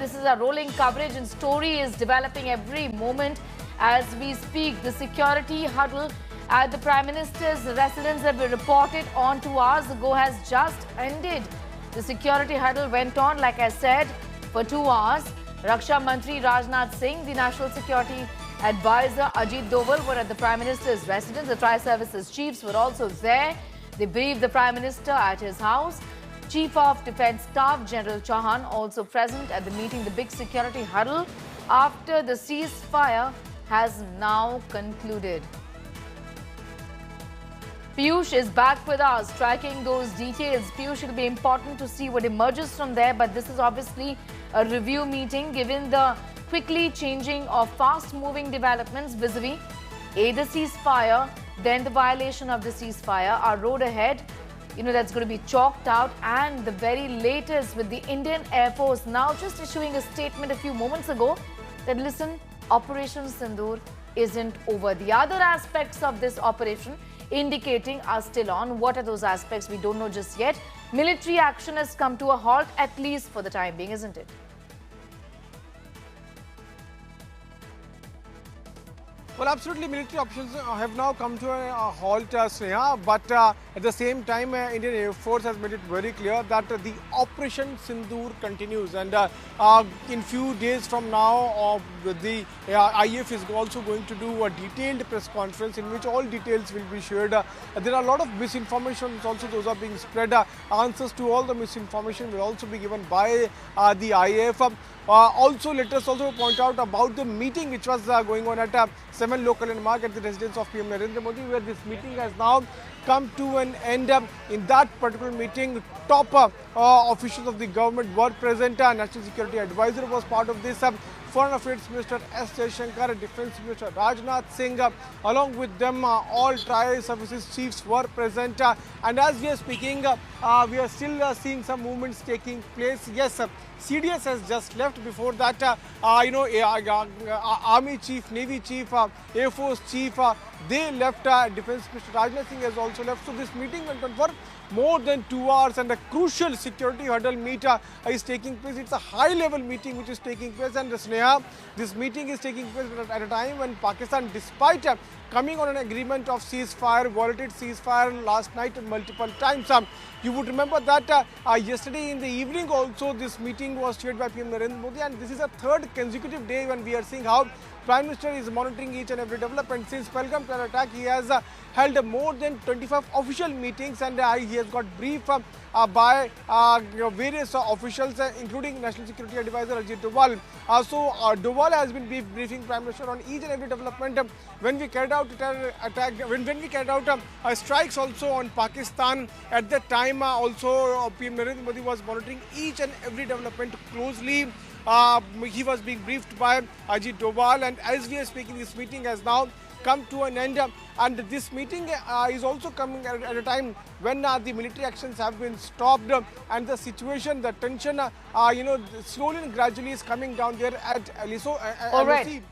This is a rolling coverage and story is developing every moment as we speak. The security huddle at the Prime Minister's residence that we reported on 2 hours ago has just ended. The security huddle went on, like I said, for 2 hours. Raksha Mantri Rajnath Singh, the National Security Advisor Ajit Doval were at the Prime Minister's residence. The Tri-Services chiefs were also there. They briefed the Prime Minister at his house. Chief of Defence Staff General Chauhan also present at the meeting. The big security huddle after the ceasefire has now concluded. Piyush is back with us, tracking those details. Piyush, it will be important to see what emerges from there, but this is obviously a review meeting given the quickly changing of fast-moving developments vis-a-vis the ceasefire, then the violation of the ceasefire. Our road ahead, that's going to be chalked out, and the very latest with the Indian Air Force now just issuing a statement a few moments ago that, listen, Operation Sindoor isn't over. The other aspects of this operation indicating are still on. What are those aspects? We don't know just yet. Military action has come to a halt, at least for the time being, isn't it? Well, absolutely, military options have now come to a halt, Sneha, but at the same time, Indian Air Force has made it very clear that the Operation Sindoor continues, and in few days from now, the IAF is also going to do a detailed press conference in which all details will be shared. There are a lot of misinformation also, those are being spread. Answers to all the misinformation will also be given by the IAF. Also, let us also point out about the meeting which was going on at 7 local landmark at the residence of PM Narendra Modi, where this meeting has now come to an end. In that particular meeting, top officials of the government were present. National Security Advisor was part of this. Foreign Affairs Minister S. Jaishankar, Defence Minister Rajnath Singh, along with them all Tri-Services chiefs were present. And as we are speaking, we are still seeing some movements taking place. Yes, CDS has just left. Before that, Army Chief, Navy Chief, Air Force Chief, they left. Defence Minister Rajnath Singh has also left. So this meeting went on for more than 2 hours, and a crucial security huddle meet is taking place. It's a high-level meeting which is taking place, and Sneha, this meeting is taking place at a time when Pakistan, despite coming on an agreement of ceasefire, violated ceasefire last night multiple times. You would remember that yesterday in the evening also this meeting was chaired by PM Narendra Modi, and this is a third consecutive day when we are seeing how Prime Minister is monitoring each and every development. Since Pahalgam terror attack, he has held more than 25 official meetings, and he has got briefed by various officials, including National Security Advisor Ajit Doval. So Doval has been briefing Prime Minister on each and every development. When we carried out terror attack, when we carried out strikes also on Pakistan, at that time also PM Narendra Modi was monitoring each and every development closely. He was being briefed by Ajit Doval, and as we are speaking, this meeting has now come to an end, and this meeting is also coming at a time when the military actions have been stopped, and the situation, the tension, slowly and gradually is coming down there at LOC.